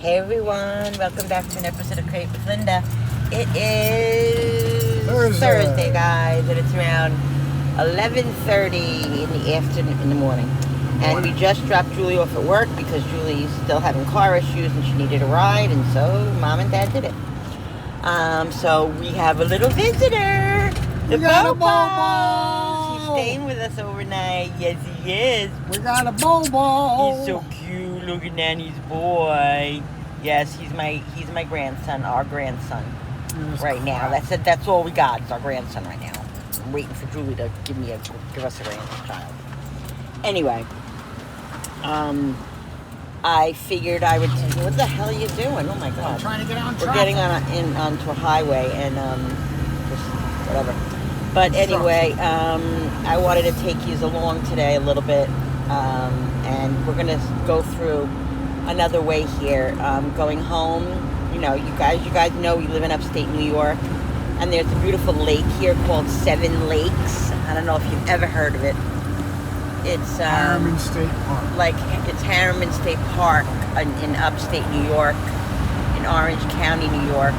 Hey everyone, welcome back to an episode of Crate with Linda. It is Thursday, guys, and it's around 11:30 in the afternoon, in the morning. And we just dropped Julie off at work because Julie's still having car issues and she needed a ride, and so Mom and Dad did it. So we have a little visitor. The Bobo. He's staying with us overnight. Yes, he is. We got a Bobo. He's so cute. Look at Nanny's boy. Yes, he's my grandson, our grandson, right now. That's all we got. It's our grandson right now. I'm waiting for Julie to give us a grandchild. Anyway, I figured I would. What the hell are you doing? Oh my God! I'm trying to get on traffic. We're getting onto a highway and just whatever. But anyway, I wanted to take you along today a little bit, and we're gonna go through another way here. Going home, you guys know we live in upstate New York, and there's a beautiful lake here called Seven Lakes. I don't know if you've ever heard of it. It's Harriman State Park. It's Harriman State Park in upstate New York, in Orange County, New York,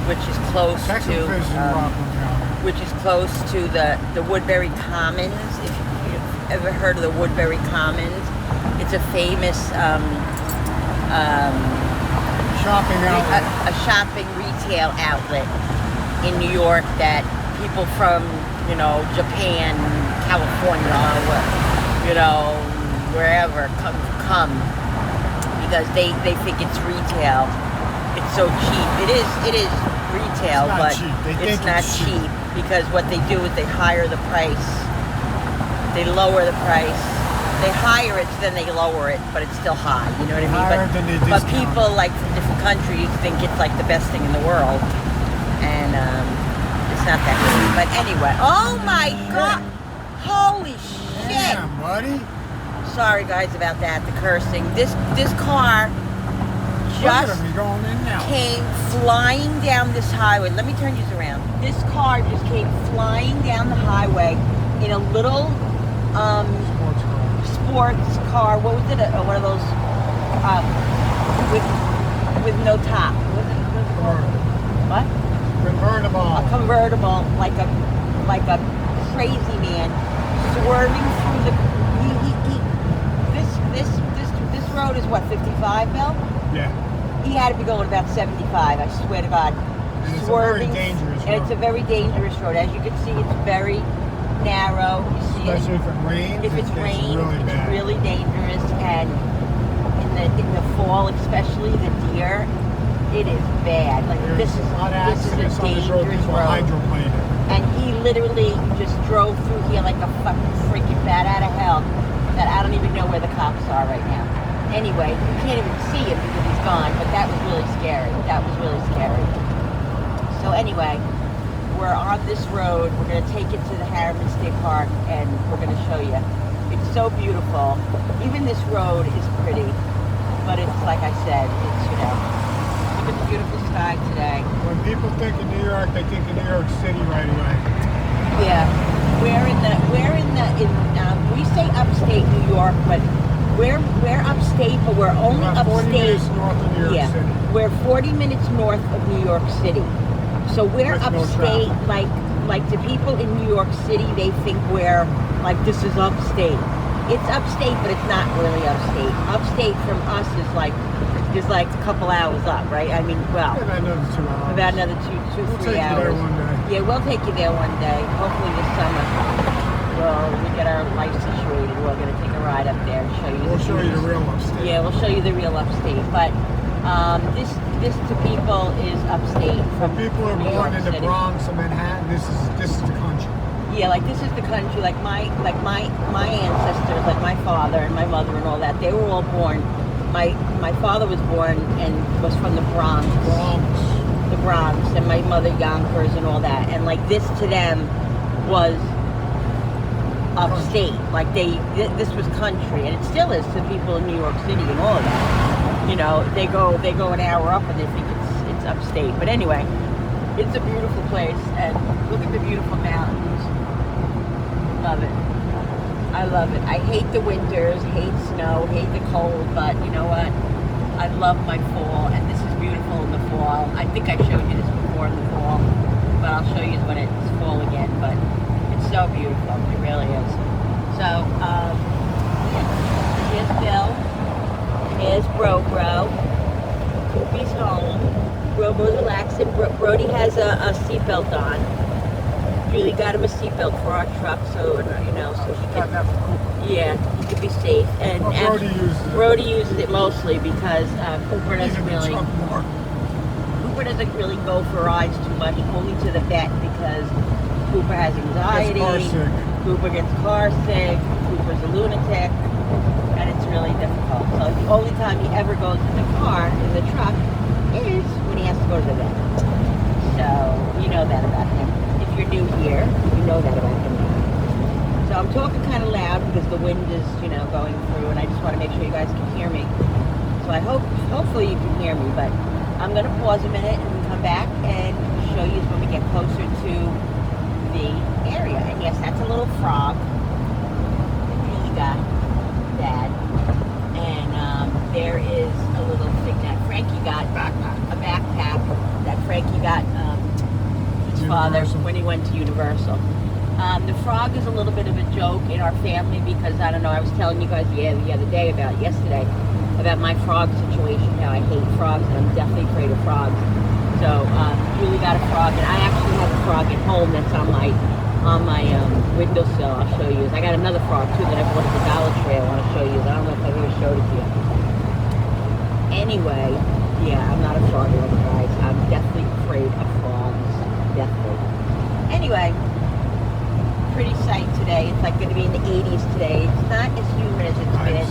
which is close to the Woodbury Commons. If you've ever heard of the Woodbury Commons, it's a famous shopping outlet. A shopping retail outlet in New York that people from Japan, California, wherever come because they think it's retail. It's so cheap. It is retail, but it's not cheap because what they do is they hire the price. They lower the price. They hire it, so then they lower it, but it's still high. You know what I mean? But people from different countries think it's like the best thing in the world, and it's not that good. But anyway, oh my God, holy shit! Damn, buddy. Sorry guys about that, the cursing. This car just came flying down this highway. Let me turn you around. This car just came flying down the highway in a little sports car. What was it? One of those with no top. What? Convertible. A convertible, like a crazy man swerving through the. This road is what, 55, Bill? Yeah. He had to be going about 75. I swear to God. And Swerving, it's a very dangerous road. It's a very dangerous road. As you can see, it's very narrow. You see Especially if it rains. If it's bad. really dangerous. And in the fall, especially the deer, it is bad. This is a dangerous road. And he literally just drove through here like a fucking freaking bat out of hell. That I don't even know where the cops are right now. Anyway, you can't even see him because he's gone. But that was really scary. So anyway, we're on this road. We're going to take it to the Harriman State Park, and we're going to show you. It's so beautiful. Even this road is pretty, but it's like I said, it's look at the beautiful sky today. When people think of New York, they think of New York City right away. Yeah, we say upstate New York, but we're upstate, but we're only upstate. 40 minutes north of New York City. We're 40 minutes north of New York City. So we're upstate, like the people in New York City, they think we're this is upstate. It's upstate, but it's not really upstate. Upstate from us is like a couple hours up, right? I mean, well, about another 2 we'll 3 hours. We'll take you there one day. Yeah, we'll take you there one day. Hopefully this summer. Well, we get our life situated. We're going to take a ride up there and show you. We'll show you the real upstate. Yeah, we'll show you the real upstate. But this to people is upstate. From people who are born in the Bronx or Manhattan, this is the country. Yeah, this is the country. Like my ancestors, like my father and my mother and all that. They were all born. My father was born and was from the Bronx. The Bronx, and my mother Yonkers and all that. And this to them was upstate. This was country, and it still is to people in New York City and all of that. They go an hour up and they think it's upstate. But anyway, it's a beautiful place, and look at the beautiful mountains. Love it. I love it. I hate the winters, hate snow, hate the cold, but you know what? I love my fall, and this is beautiful in the fall. I think I showed you this before in the fall, but I'll show you when it's fall again. But it's so beautiful, it really is. So, here's Bill, here's Bro. He's home. Bro's relaxing. Brody has a seatbelt on. Julie got him a seatbelt for our truck, so you know, so he can. Yeah, he could be safe. And Well, Brody uses it mostly because Cooper doesn't really. truck more. Cooper doesn't really go for rides too much, only to the vet because Cooper has anxiety. Gets car sick. Cooper gets car sick. Cooper's a lunatic, and it's really difficult. So the only time he ever goes in the car, in the truck, is when he has to go to the vet. So you know that about him. If you're new here, you know that about him. So I'm talking kind of loud because the wind is, you know, going through, and I just want to make sure you guys can hear me. So hopefully you can hear me, but I'm going to pause a minute and come back and show you when we get closer to the area. And yes, that's a little frog that Julie got, Dad. And there is a little thing that Frankie got, a backpack that Frankie got his father when he went to Universal. The frog is a little bit of a joke in our family because, I don't know, I was telling you guys the other day yesterday about my frog situation, how I hate frogs and I'm definitely afraid of frogs. So Julie got a frog, and I actually have a frog at home that's on my windowsill. I'll show you. I got another frog too that I bought at the Dollar Tree. I want to show you. I don't know if I've ever showed it to you. Anyway, yeah, I'm not a frog lover, guys. I'm definitely afraid of frogs. Definitely. Anyway, pretty sight today. It's like going to be in the 80s today. It's not as humid as it's been.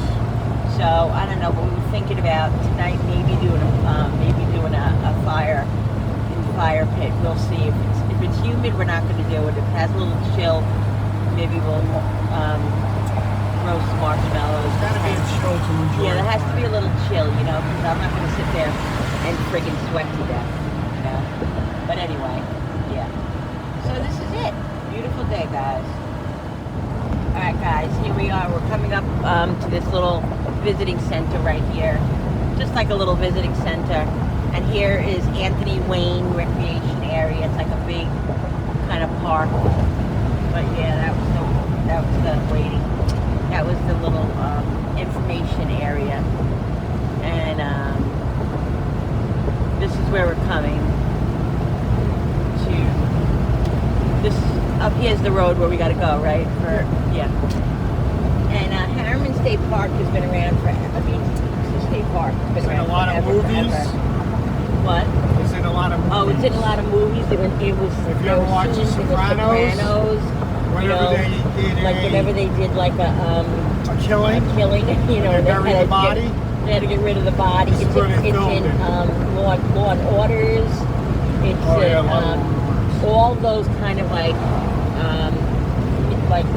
So I don't know, but we were thinking about tonight maybe doing a fire in the fire pit. We'll see. If it's humid, we're not going to do it. If it has a little chill, maybe we'll roast marshmallows. There's got to be a chill to enjoy. Yeah, there has to be a little chill, you know, because I'm not going to sit there and friggin' sweat to death, you know. But anyway, yeah. So this is it. Beautiful day, guys. All right, guys, here we are. We're coming up to this little visiting center right here, just like a little visiting center. And here is Anthony Wayne Recreation Area. It's like a big kind of park. But yeah, that was the waiting. That was the little information area. And this is where we're coming to. This up here's the road where we got to go, right? Yeah. And Harriman State Park has been around forever. I mean, it's a state park. It's been around a lot forever, of movies. Forever. What? It's in a lot of movies. Oh, it's in a lot of movies. It was. If you ever watch The Sopranos, whenever they did like a killing, you know, they bury the body. They had to get rid of the body. It's in Law and Orders. It's in all those kind of like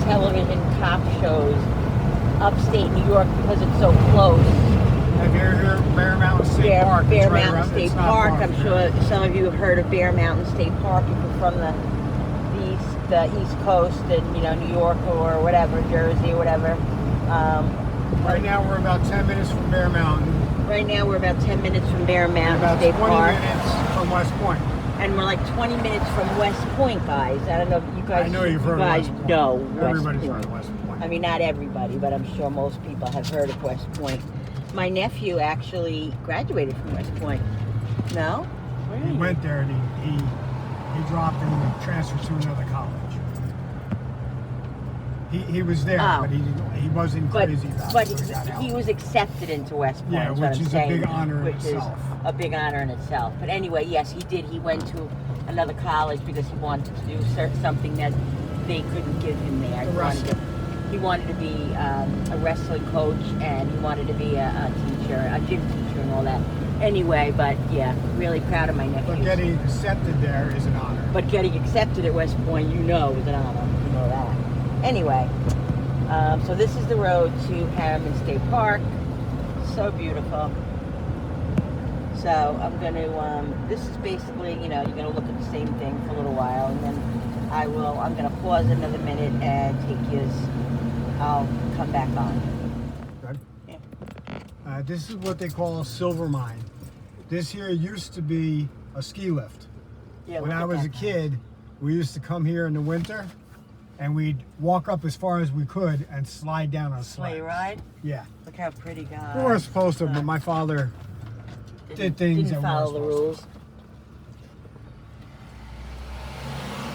television cop shows upstate New York because it's so close. Have you ever heard of Bear Mountain State Park? Bear Mountain State Park. I'm sure some of you have heard of Bear Mountain State Park if you're from the East Coast and, you know, New York or whatever, Jersey or whatever. Right now we're about 10 minutes from Bear Mountain. Right now we're about 10 minutes from Bear Mountain State Park. About 20 minutes from West Point. And we're like 20 minutes from West Point, guys. I don't know if you guys. I know you've heard of West Point. Know Everybody's heard of West Point. I mean, not everybody, but I'm sure most people have heard of West Point. My nephew actually graduated from West Point. No? He went there and he dropped and transferred to another college. He was there, but he wasn't crazy about it. But he was accepted into West Point. Yeah, which is a big honor in itself. A big honor in itself. But anyway, yes, he did. He went to another college because he wanted to do something that they couldn't give him there. He wanted to be a wrestling coach, and he wanted to be a teacher, a gym teacher, and all that. Anyway, but yeah, really proud of my nephew. But getting accepted there is an honor. But getting accepted at West Point, you know, is an honor. You know that. Anyway, so this is the road to Harriman State Park. So beautiful. So I'm going to, this is basically, you know, you're going to look at the same thing for a little while, and then I'm going to pause another minute and I'll come back on. Good. Yeah. This is what they call a silver mine. This here used to be a ski lift. Yeah, When look I at was that a house. kid, we used to come here in the winter, and we'd walk up as far as we could and slide down on Sleigh sleds. ride. Yeah. Look how pretty, guys. We weren't supposed to, but my father did things didn't that follow weren't the supposed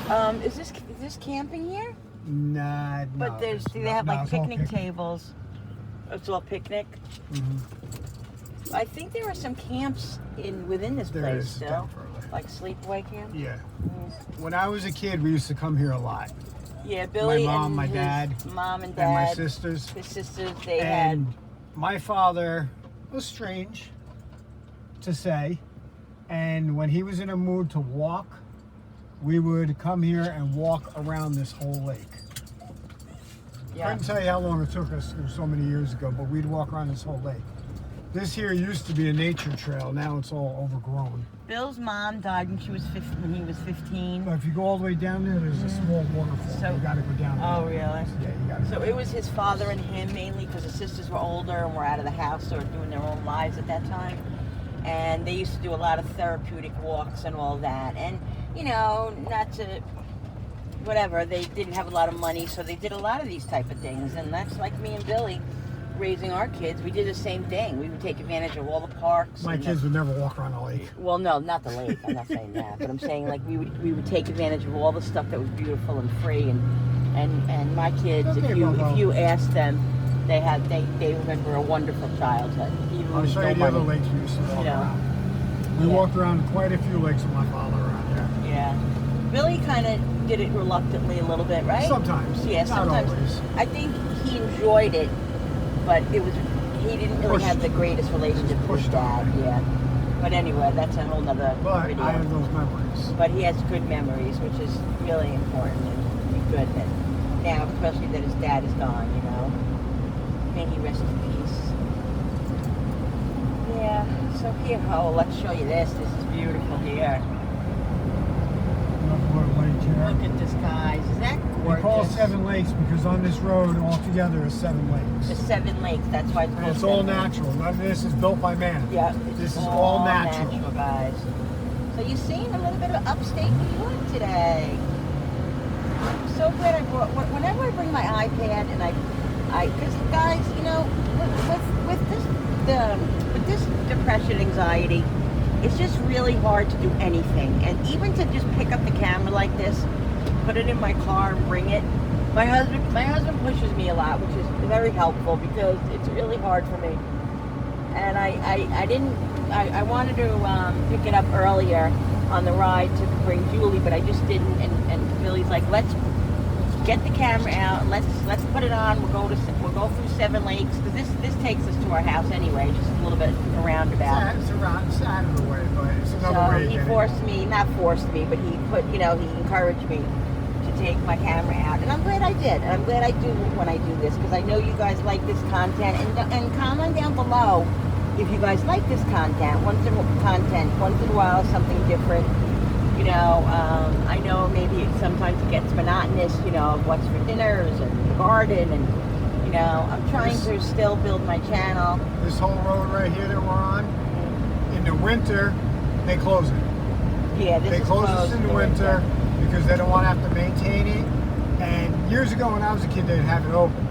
rules. Is this camping here? Nah, no. But do they have like picnic tables? It's all picnic. Mm-hmm. I think there are some camps within this There place is still, down further. like sleepaway camp. Yeah. Mm. When I was a kid, we used to come here a lot. Yeah, Billy My mom, and my his dad, mom and And dad, my sisters. his sisters, they And had. my father was strange to say. And when he was in a mood to walk, we would come here and walk around this whole lake. Yeah. Couldn't tell you how long it took us. It was so many years ago, but we'd walk around this whole lake. This here used to be a nature trail. Now it's all overgrown. Bill's mom died when when he was 15. But if you go all the way down there, there's a small waterfall. So- you got to go down there. Oh, really? Yeah, you got to. So it was his father and him mainly because the sisters were older and were out of the house or doing their own lives at that time. And they used to do a lot of therapeutic walks and all that. And, you know, not to, whatever, they didn't have a lot of money, so they did a lot of these type of things. And that's like me and Billy raising our kids. We did the same thing. We would take advantage of all the parks. My and kids would never walk around the lake. Well, no, not the lake. I'm not saying that, but I'm saying like we would take advantage of all the stuff that was beautiful and free, and my kids, Okay, if you ask them, they remember a wonderful childhood. Even I'll with show no you the other money. lakes we used to walk You know. around. We Yeah. walked around quite a few lakes with my father around here. Yeah, Billy kind of did it reluctantly a little bit, right? Sometimes. Yeah, Not sometimes. always. I think he enjoyed it, but he didn't really have the greatest relationship with his pushed dad. on. Yeah, but anyway, that's a whole nother But video. I have those memories. But he has good memories, which is really important and good that now, especially that his dad is gone, you know. May he rest in peace. Yeah, so here, let's show you this. This is beautiful here. Another little lake here. Look at this, guys. Is that gorgeous? We call it 7 lakes because on this road altogether is 7 lakes. The 7 lakes, that's why it's And called it's all 7 lakes. natural. None of this is built by man. Yeah, This is all natural. guys. So you're seeing a little bit of upstate New York today. I'm so glad I brought. Whenever I bring my iPad and because guys, you know, with this depression, anxiety, it's just really hard to do anything. And even to just pick up the camera like this, put it in my car, and bring it. My husband pushes me a lot, which is very helpful because it's really hard for me. And I wanted to pick it up earlier on the ride to bring Julie, but I just didn't. And Billy's like, let's get the camera out. Let's put it on. We'll go through 7 lakes because this takes us to our house anyway, just a little bit roundabout. It's out of the way, but it's another So way to he get not forced me, but he encouraged me to take my camera out, and I'm glad I did. And I'm glad I do when I do this because I know you guys like this content. And comment down below if you guys like this content. Once in a while, something different. You know, I know maybe sometimes it gets monotonous. You know, of what's for dinners and the garden, and you know, I'm trying to still build my channel. This whole road right here that we're on, in the winter, they close it. Yeah, this They is close closed this in the winter because they don't want to have to maintain it. And years ago when I was a kid, they'd have it open.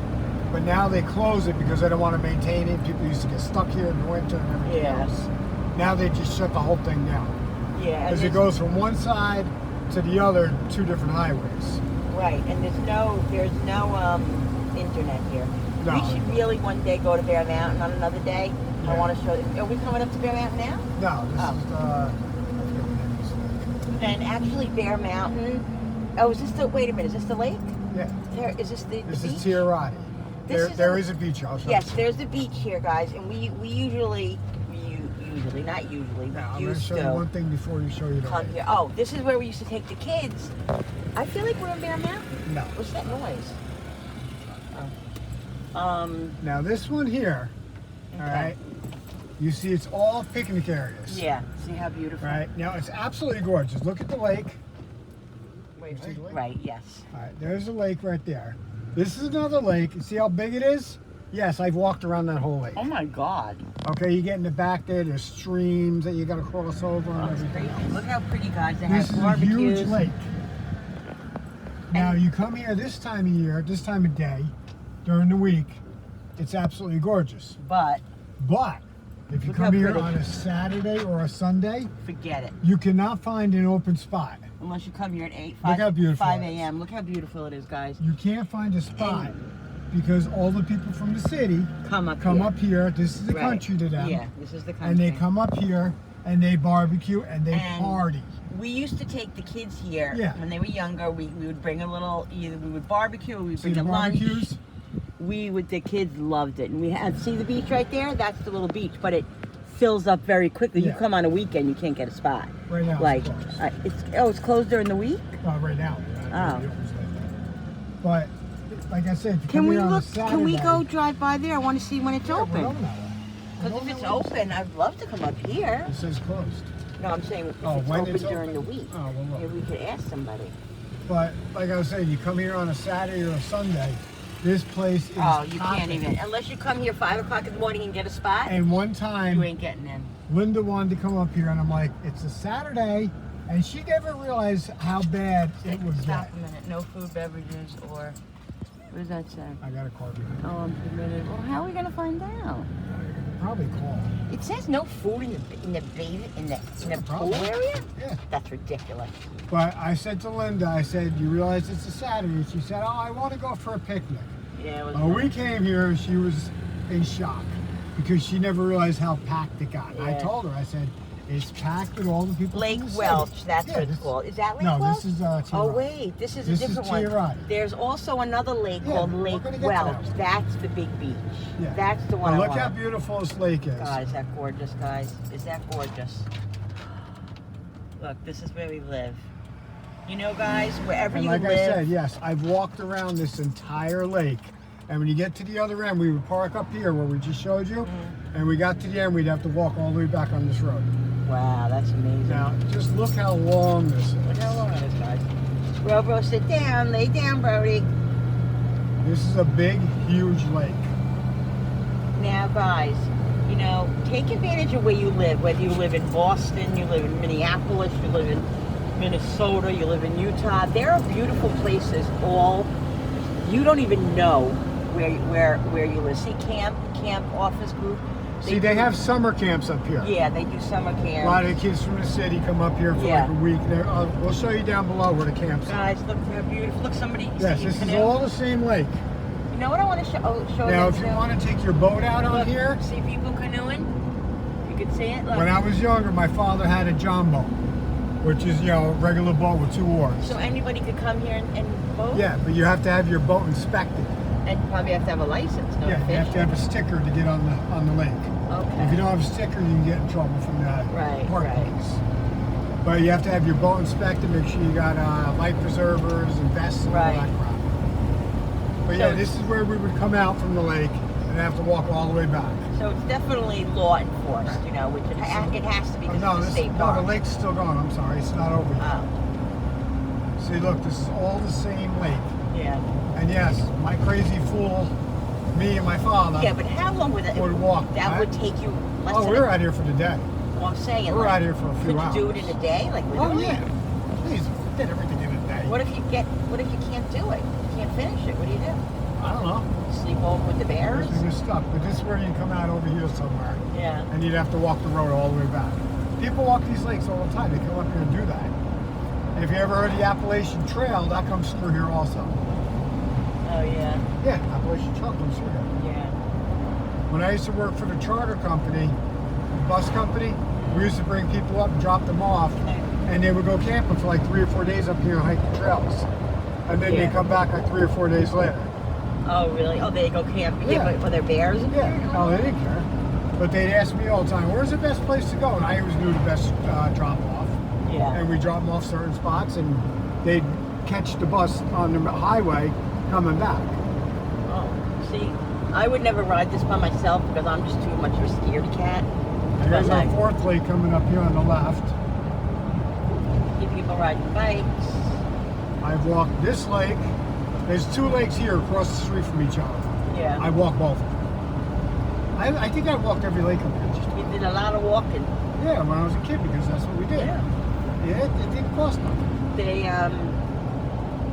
But now they close it because they don't want to maintain it. People used to get stuck here in the winter and everything else. Now they just shut the whole thing down. Yeah, Because it goes from one side to the other, 2 different highways. right, and there's no internet here. No. We should really one day go to Bear Mountain on another day. Yeah. I want to show you. Are we coming up to Bear Mountain now? No, this Oh. is I forget the name of this lake. And actually, Bear Mountain. Oh, is this the? Wait a minute. Is this the lake? Yeah, There is this the this beach? is Tirati. This There is is a beach. I'll show Yes, you. there's the beach here, guys, and we usually, not usually, Now, I'm we going to used show you to one thing before you show you the come lake. here. Oh, this is where we used to take the kids. I feel like we're in Bear Mountain. No. What's that noise? Now this one here, all Okay. right, you see it's all picnic areas. Yeah. See how beautiful. Right, now it's absolutely gorgeous. Look at the lake. Wait, You see the lake? right. Yes. All right, there's a lake right there. This is another lake. You see how big it is? Yes, I've walked around that whole lake. Oh my God. Okay, you get in the back there, there's streams that you got to cross over and That's everything. crazy. Look how pretty, guys. They This have is barbecues. a huge lake. Now, you come here this time of year, this time of day, during the week, it's absolutely gorgeous. But If you look come how here pretty. on a Saturday or a Sunday, forget it. you cannot find an open spot. Unless you come here at 8, Look how beautiful 5 it is. a.m. Look how beautiful it is, guys. You can't find a spot because all the people from the city Come up here. This is the Right. country to them. Yeah, this is the country. And they come up here and they barbecue and they And party. We used to take the kids here when they were younger. We would bring a little, either we would barbecue or we'd See bring the a lunch. barbecues? The kids loved it. And we had, see the beach right there? That's the little beach, but it fills up very quickly. Yeah. You come on a weekend, you can't get a spot. Right now Like, it's closed. it's closed during the week? Right now. Oh. But like I said, if you Can come we here on a look, can we Saturday- go drive by there? I want to see when it's Yeah, we're open. over that way. Because if We're it's over that way. open, I'd love to come up here. It says closed. No, I'm saying if Oh, it's when open it's during open? the week. Oh, well, look. Maybe we could ask somebody. But like I was saying, you come here on a Saturday or a Sunday, this place is Oh, you can't popping. even. Unless you come here 5 o'clock in the morning and get a spot, And one you time, ain't getting in. Linda wanted to come up here, and I'm like, it's a Saturday, and she never realized how bad it would Stop get. a minute. No food, beverages, or what does that say? I got a car behind. Oh, I'm permitted. Well, how are we gonna find out? Probably call. It says no food in the pool Probably. area. Yeah. That's ridiculous. But I said to Linda, I said, you realize it's a Saturday? She said, oh, I want to go for a picnic. Yeah, it was. We came here, and she was in shock because she never realized how packed it got. I Yeah. told her, I said, it's packed with all the people Lake from the Welch, city. that's Yeah, what it's this- called. Is that Lake No, Welch? this is Oh Thruway. wait, this is This a is different one. Thruway. There's also another lake Yeah, called we're Lake gonna get to Welch. that one. That's the big beach. Yeah. That's the one. But I look how want. beautiful this lake is. God, is that gorgeous, guys? Is that gorgeous? Look, this is where we live. You know, guys, wherever And you like live. I said, yes, I've walked around this entire lake. And when you get to the other end, we would park up here where we just showed you. And we got to the end, we'd have to walk all the way back on this road. Wow, that's amazing. Now, just look how long this Look is. how long it is, guys. Bro, sit down. Lay down, Brody. This is a big, huge lake. Now, guys, you know, take advantage of where you live. Whether you live in Boston, you live in Minneapolis, you live in Minnesota, you live in Utah. There are beautiful places all. You don't even know where you live. See, camp office group. See, they have summer camps up here. Yeah, they do summer A camp. lot of the kids from the city come up here for like a week. We'll show you down below where the camps are. Guys, look how beautiful. Look, somebody. Yes, see, this is canoe? all the same lake. You know what I want to show Now, them if you too? want to take your boat out on Look, here, see people canoeing? You can see it. Look. when I was younger, my father had a john boat, which is, you know, a regular boat with 2 oars. So anybody could come here and boat? Yeah, but you have to have your boat inspected. And you probably have to have a license, no Yeah, you have to have a sticker to get on the lake. Okay. If you don't have a sticker, you can get in trouble from the park right. police. But you have to have your boat inspected, make sure you got life preservers and vests and all Right. that crap. But yeah, this is where we would come out from the lake and have to walk all the way back. So it's definitely law enforced, you know, which it has to be because No, it's a state no, park. the lake's still going. I'm sorry, it's not over yet. Oh, See, look, this is all the same lake. yeah. And yes, my crazy fool, me and my father, Yeah, but how long would that? would walk. That would take you less Oh, than. we were out here for the day. Well, I'm saying. We're like, out here for a few could hours. you do it in a day? Like we're Oh doing yeah. it? Please, we did everything in a day. What if you can't do it? You can't finish it. What do you do? I don't know. Sleep over with the bears? This is stuff, but this is where you come out over here somewhere, Yeah. and you'd have to walk the road all the way back. People walk these lakes all the time. They come up here and do that. And if you ever heard of the Appalachian Trail, that comes through here also. Oh yeah. Yeah, Appalachian Trail comes through here. Yeah. When I used to work for the charter company, the bus company, we used to bring people up and drop them off, and they would go camping for like 3 or 4 days up here and hike the trails. And then Yeah. they come back like 3 or 4 days later. Oh really? Oh, they go camping. Yeah. But were there bears? In Yeah, there? oh, they didn't care. But they'd ask me all the time, where's the best place to go? And I always knew the best drop off. Yeah. And we drop them off certain spots, and they'd catch the bus on the highway coming back. Oh, see, I would never ride this by myself because I'm just too much of a scaredy cat. And there's But our fourth lake coming up here on the left. see people riding bikes. I've walked this lake. There's 2 lakes here across the street from each other. Yeah. I walk both of them. I think I walked every lake in Manchester. You did a lot of walking. Yeah, when I was a kid, because that's what we did. Yeah, it didn't cost nothing. They,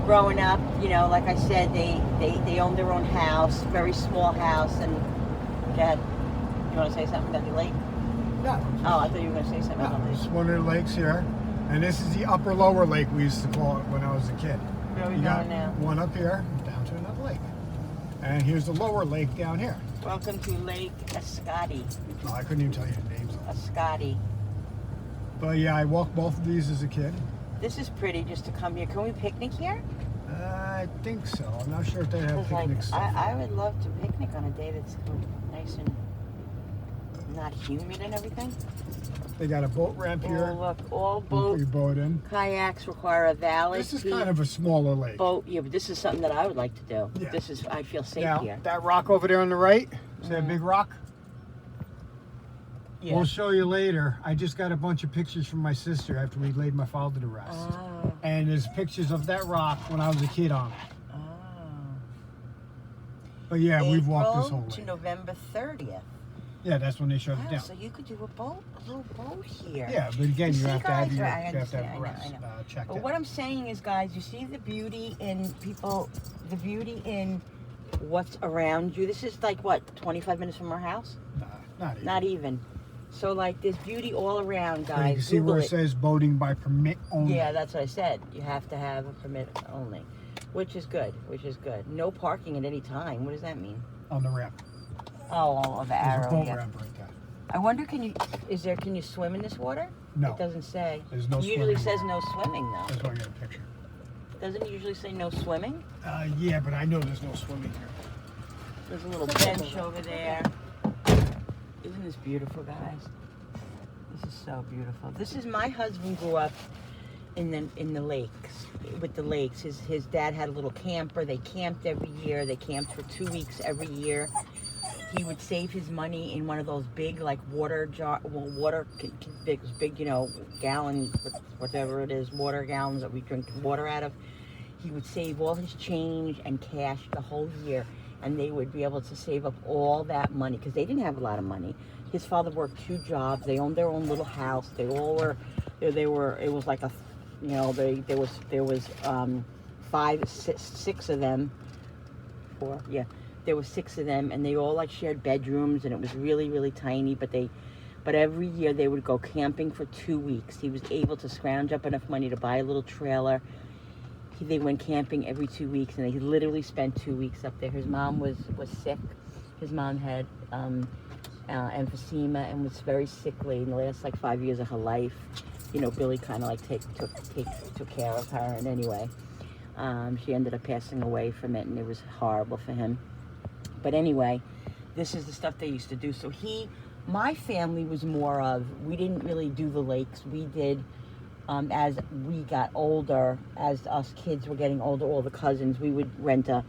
growing up, you know, like I said, they owned their own house, very small house, and Dad, you want to say something about the lake? No. Oh, I thought you were going to say something about the lake. It's one of the lakes here, and this is the upper lower lake we used to call it when I was a kid. Where are we You got going now? one up here, down to another lake. And here's the lower lake down here. Welcome to Lake Ascoti. Oh, I couldn't even tell you the names of them. Ascoti. But yeah, I walked both of these as a kid. This is pretty just to come here. Can we picnic here? I think so. I'm not sure if they have picnics. I would love to picnic on a day that's nice and not humid and everything. They got a boat ramp here. Oh, look, all You put your boat in. kayaks require a valid This is kind of a smaller lake. boat. Yeah, but this is something that I would like to do. Yeah. This is, I feel safe Now, here. that rock over there on the right, see that big rock? Yeah. We'll show you later. I just got a bunch of pictures from my sister after we laid my father to rest. Oh. And there's pictures of that rock when I was a kid on it. Oh. But yeah, we've walked this whole April to lake. November 30th. Yeah, that's when they shut Wow, it down. so you could do a little boat here. Yeah, but again, You you see, have to have guys, your, right, I you have to understand, have I know, rest I know. checked But out. what I'm saying is, guys, you see the beauty in people, the beauty in what's around you. This is like, what, 25 minutes from our house? Nah, not even. Not even. So, like, there's beauty all around, So guys. you can see Google where it it. says boating by permit only. Yeah, that's what I said. You have to have a permit only, which is good, No parking at any time. What does that mean? On the ramp. Oh, of the There's arrow, a boat yeah. ramp right there. I wonder, can you swim in this water? No. It doesn't say. There's no It usually swimming. says no swimming, though. That's why I got a picture. Doesn't it usually say no swimming? Yeah, but I know there's no swimming here. There's a little bench over there. Isn't this beautiful, guys? This is so beautiful. This is, my husband grew up in the lakes, with the lakes. His dad had a little camper. They camped every year. They camped for 2 weeks every year. He would save his money in one of those big, like, big, you know, gallon, whatever it is, water gallons that we drink water out of. He would save all his change and cash the whole year, and they would be able to save up all that money because they didn't have a lot of money. His father worked 2 jobs. They owned their own little house. They all were, it was like a, you know, there was 6 of them, 4, yeah. There were 6 of them, and they all like shared bedrooms, and it was really, really tiny. But every year they would go camping for 2 weeks. He was able to scrounge up enough money to buy a little trailer. They went camping every 2 weeks, and they literally spent 2 weeks up there. His mom was sick. His mom had emphysema and was very sickly in the last like 5 years of her life. You know, Billy kind of like took care of her, and anyway, she ended up passing away from it, and it was horrible for him. But anyway, this is the stuff they used to do. So my family was more of, we didn't really do the lakes. We did, as we got older, as us kids were getting older, all the cousins, we would rent a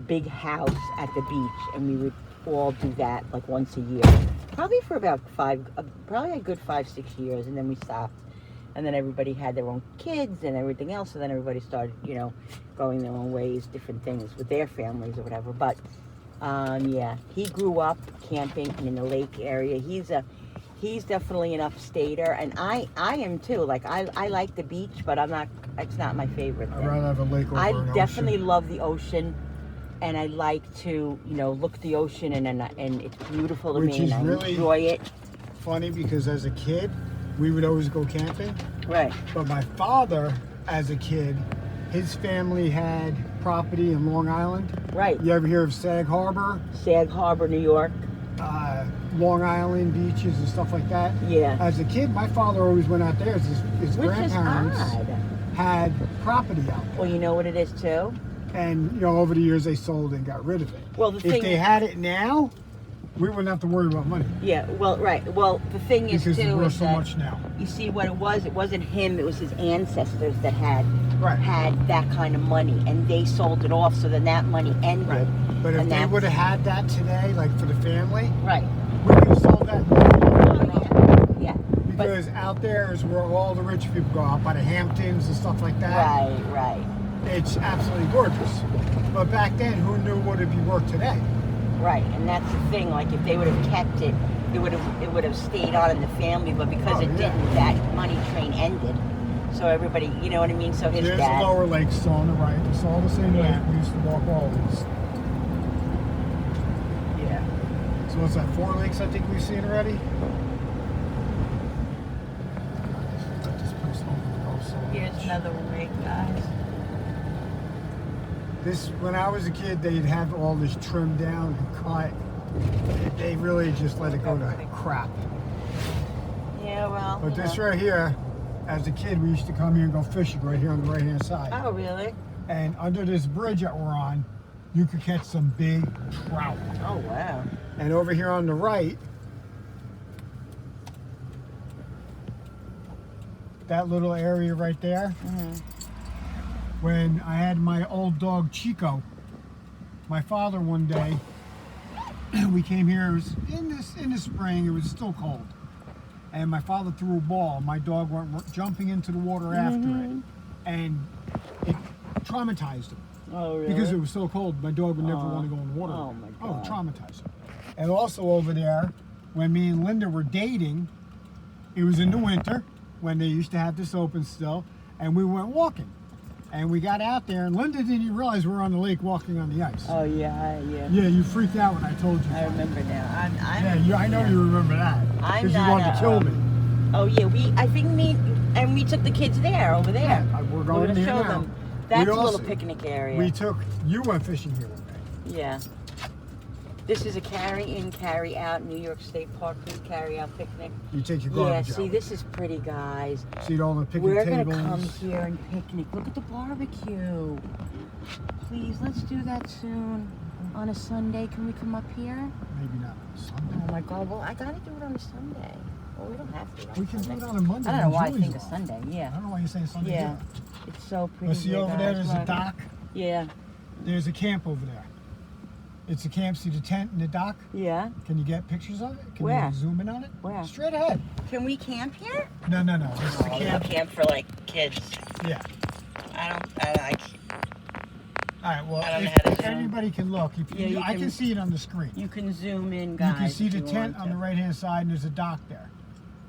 big house at the beach, and we would all do that like once a year. Probably for about probably a good 5-6 years, and then we stopped. And then everybody had their own kids and everything else, so then everybody started, you know, going their own ways, different things with their families or whatever. But yeah, he grew up camping in the lake area. He's definitely an upstater, and I am too. Like I like the beach, but it's not my favorite thing. I'd rather have a lake over an definitely ocean. love the ocean, and I like to, you know, look at the ocean, and it's beautiful to Which me, is and I really enjoy it. Funny because as a kid, we would always go camping. Right. But my father, as a kid, his family had property in Long Island. Right. You ever hear of Sag Harbor? Sag Harbor, New York. Long Island beaches and stuff like that. Yeah. As a kid, my father always went out there. His Which is grandparents odd. had property out there. Well, you know what it is too? And, you know, over the years they sold and got rid of it. Well, the if thing they had it now, we wouldn't have to worry about money. Yeah, well, right. Well, the thing is, Because it's too, worth is so that, much now. you see what it wasn't him, it was his ancestors that had Right. had that kind of money, and they sold it off, so then that money ended. Right. But if and they that's- would have had that today, like for the family, Right. we could have sold that. Oh, yeah. Yeah. Because out there is where all the rich people go, out by the Hamptons and stuff like that. Right. It's absolutely gorgeous. But back then, who knew what it'd be worth today? Right, and that's the thing. Like if they would have kept it, it would have stayed on in the family. But because it didn't, that money train ended. So everybody, you know what I mean. So his There's dad. the lower lake still on the right. It's all the same lake. We used to walk all these. Yeah. So what's that? 4 lakes I think we've seen already. Here's another lake, guys. This, when I was a kid, they'd have all this trimmed down and cut. They really just let it go to crap. Yeah, well. But this right here, as a kid, we used to come here and go fishing right here on the right-hand side. Oh, really? And under this bridge that we're on, you could catch some big trout. Oh, wow. And over here on the right, that little area right there, when I had my old dog Chico, my father one day, we came here, it was in the spring, it was still cold. And my father threw a ball. My dog went jumping into the water after it. And it traumatized him. Oh, really? Because it was so cold, my dog would never want to go in the water. Oh, my God. Oh, it traumatized him. And also over there, when me and Linda were dating, it was in the winter, when they used to have this open still, and we went walking. And we got out there, and Linda didn't even realize we were on the lake walking on the ice. Oh, yeah. Yeah, you freaked out when I told you. I remember now. I know you remember that. I'm Because you not wanted to kill me. Oh, yeah. We took the kids there, over there. Yeah, we're going to there show now. them. That's also, a little picnic area. You went fishing here one day. Yeah. This is a carry-in, carry-out New York State Park food carry-out picnic. You take your Yeah, garbage out. see, this is pretty, guys. See all the picnic We're tables. going to come here and picnic. Look at the barbecue. Please, let's do that soon. On a Sunday, can we come up here? Maybe not on Sunday. Oh, my God. Well, I got to do it on a Sunday. Well, we don't have to. We can do it on a Monday. I don't know why I Julie's think off. a Sunday, yeah. I don't know why you're saying Sunday. Yeah. either. It's so pretty. But see over there, there's a dock. Yeah. There's a camp over there. It's a camp. See the tent and the dock? Yeah. Can you get pictures of it? Can Where? you zoom in on it? Where? Straight ahead. Can we camp here? No. This is a camp. Camp for like kids. Yeah. I can't. All right. Well, I don't know if how to zoom. anybody can look, Yeah, I can see it on the screen. You can zoom in, guys. You can see if the you tent want on the to. right-hand side, and there's a dock there.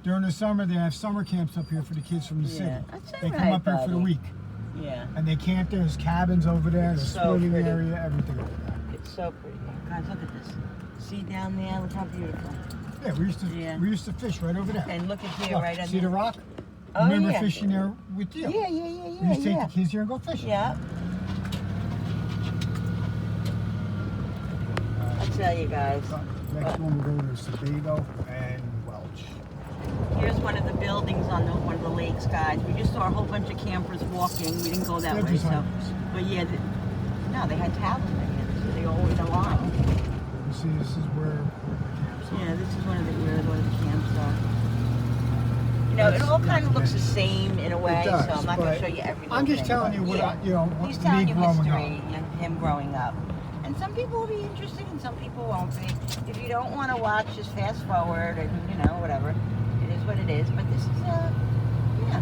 During the summer, they have summer camps up here for the kids from the city. That's all They come right, up here for the buddy. week, Yeah. and they camp there. There's cabins over there, there's so swimming pretty. area, everything over there. It's so pretty. Guys, look at this. See down there? Look how beautiful. Yeah, we used to fish right over there. And look at here, Look, right under. see the rock? Oh, Remember yeah. fishing there with you? Yeah. We used to take the kids here and go fishing. Yeah. I'll tell you guys. Next one we'll go to Sebago and Welch. Here's one of the buildings on one of the lakes, guys. We just saw a whole bunch of campers walking. We didn't go that They're way, just so. hikers. But yeah, no, they had tablets right here, so they all in a line. You see, this is where the camps are. Yeah, this is one of the camps are. You know, it all kind of looks the same in a way, It does, so I'm not going but to show you everything. I'm just telling you what what He's me telling you growing history up. and him growing up. And some people will be interested and some people won't be. If you don't want to watch, just fast forward and, you know, whatever. It is what it is. But this is, yeah.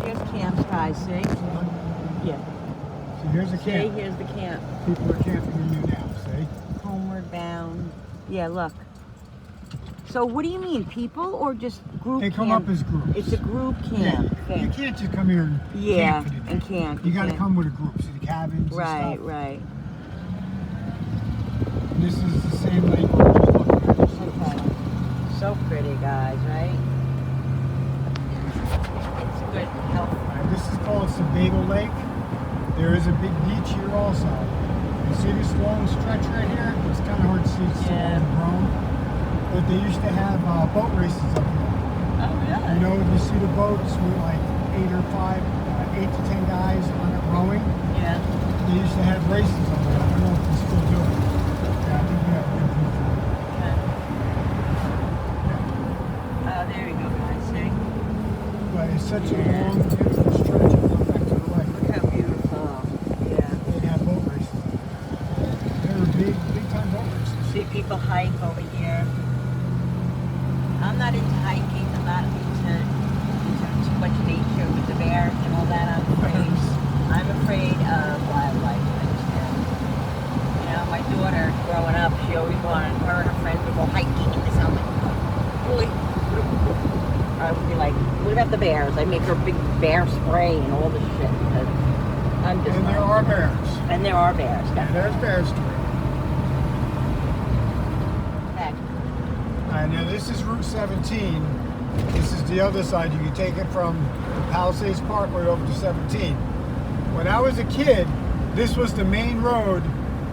Here's camps, guys, see? Yeah. So here's a See, camp. here's the camp. People are camping in here now, see? Homeward bound. Yeah, look. So what do you mean, people or just group They come camp? up as groups. It's a group camp. Yeah, you can't just come here and Yeah, camp for the day. and camp. You got to can't. come with a group. See the cabins and Right, stuff. right. And this is the same lake we were just looking at. Just like Okay. So pretty, guys, right? It's a good health. This is called Sebago Lake. There is a big beach here also. You see this long stretch right here? It's kind of hard to see. It's so overgrown. But they used to have boat races up here. Oh, really? You know, you see the boats with like 8 to 10 guys on it rowing. Yeah. They used to have races up there. I don't know if they still do it. Yeah, I think we have good proof of it. Okay. Yeah. Oh, there we go, guys. See? But it's such a long, beautiful stretch of going back to the lake. Look how beautiful. Yeah. They have boat races. They were big time boat races. See people hike over here. I'm not into hiking. I'm not into too much nature with the bears and all that. I'm afraid of wildlife. I just am. You know, my daughter would be like, what about the bears? I make her big bear spray and all this shit. Because I'm just. And there are bears. And there are bears. And there's bears too. Okay. And now this is Route 17. This is the other side. You can take it from the Palisades Parkway over to 17. When I was a kid, this was the main road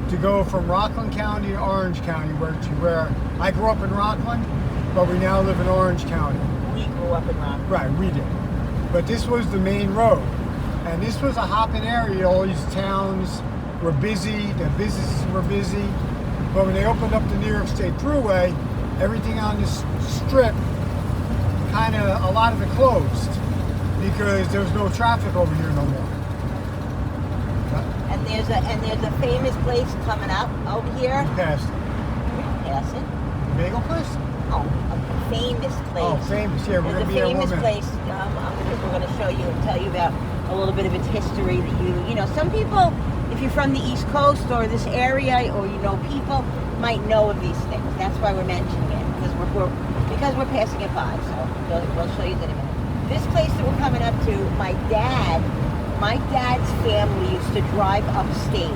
to go from Rockland County to Orange County, where I grew up in Rockland, but we now live in Orange County. We grew up in Rockland. Right, we did. But this was the main road. And this was a hopping area. All these towns were busy, the businesses were busy. But when they opened up the New York State Thruway, everything on this strip, a lot of it closed because there was no traffic over here no more. And there's a famous place coming up over here. Past it. Pass it. Bagel place? Oh, a famous place. Oh, famous. Yeah, we're There's going to a be here famous one place. We're going to show you and tell you about a little bit of its history. That you know, some people, if you're from the East Coast or this area, or you know people, might know of these things. That's why we're mentioning it because we're passing it by. So we'll show you that in a minute. This place that we're coming up to, my dad's family used to drive upstate.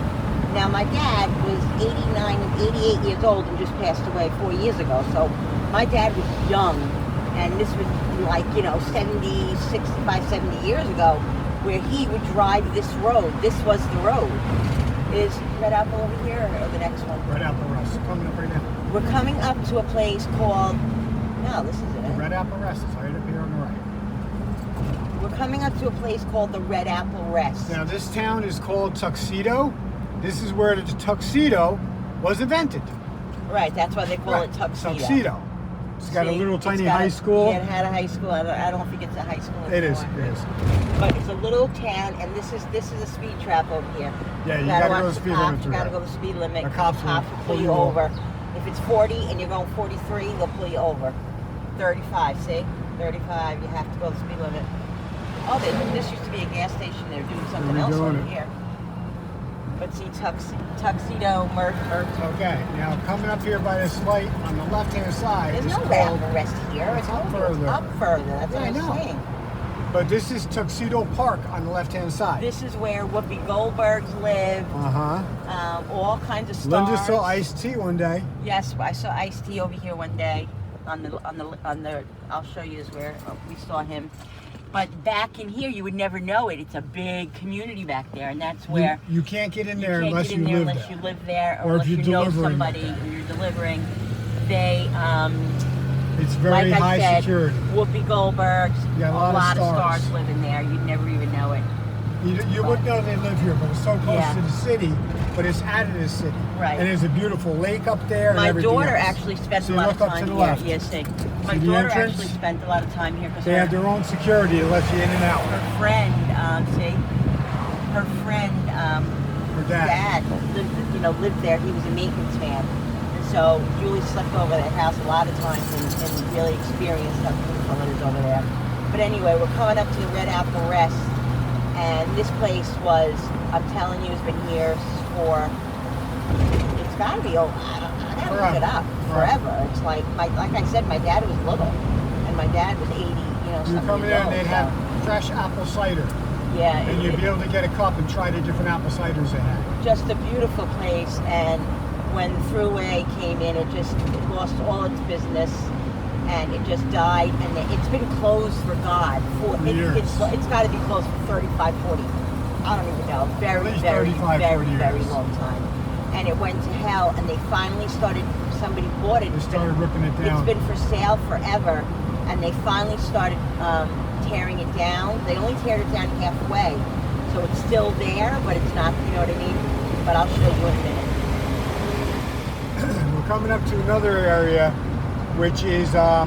Now my dad was 89 and 88 years old and just passed away 4 years ago. So my dad was young, and this was like, 70, 65, 70 years ago, where he would drive this road. This was the road. Is Red Apple over here or the next one? Red Apple Rest. Coming up right now. We're coming up to a place called, no, this isn't The it. Red Apple Rest is right up here on the right. We're coming up to a place called the Red Apple Rest. Now this town is called Tuxedo. This is where the tuxedo was invented. Right, that's why they call it Tuxedo. Tuxedo. It's got a little tiny got high school. Yeah, it had a high school. I don't think it's a high school anymore. It is. But it's a little town, and this is a speed trap over here. Yeah, you gotta go the speed limit. You gotta go the speed limit. The cops will pull you over. If it's 40 and you're going 43, they'll pull you over. 35, see? 35, you have to go the speed limit. Oh, this used to be a gas station. They're doing something else over here. But see, Tuxedo Merchant. Okay, now coming up here by this light on the left-hand side. There's no Red Apple Rest here. It's up further. Up further. That's what I I'm know. saying. But this is Tuxedo Park on the left-hand side. This is where Whoopi Goldbergs live. All kinds of stars. Linda saw Ice-T one day. Yes, I saw Ice-T over here one day. On the. I'll show you where we saw him. But back in here, you would never know it. It's a big community back there, and that's where you can't get in there unless you live there, or if unless you know somebody like and you're delivering. They it's very like high I said, security. Whoopi Goldberg's, a lot of stars living there. You'd never even know it. You wouldn't know they live here, but it's so close to the city. But it's out of the city. Right. And there's a beautiful lake up there. My and everything daughter else. actually spent So a lot of look up time to the here. left. Yes, see. My See the daughter entrance? actually spent a lot of time here because They have their own security to let you in and out. her friend, her dad lived there. He was a maintenance man, and so Julie slept over at that house a lot of times and really experienced how beautiful it is over there. But anyway, we're coming up to the Red Apple Rest, and this place was, I'm telling you, has been here for, it's got to be old. I gotta look it up. Forever. It's like I said, my dad was little, and my dad was 80. You come in there and they'd have fresh apple cider. Yeah. And you'd be able to get a cup and try the different apple ciders they had. Just a beautiful place, and when Thruway came in, it lost all its business, and it just died, and it's been closed for God. It's got to be closed for 35, 40, I don't even know, very long time. And it went to hell, and they finally somebody bought it. They started ripping it down. It's been for sale forever, and they finally started tearing it down. They only teared it down halfway, so it's still there, but it's not, you know what I mean? But I'll show you in a minute. We're coming up to another area, which is, I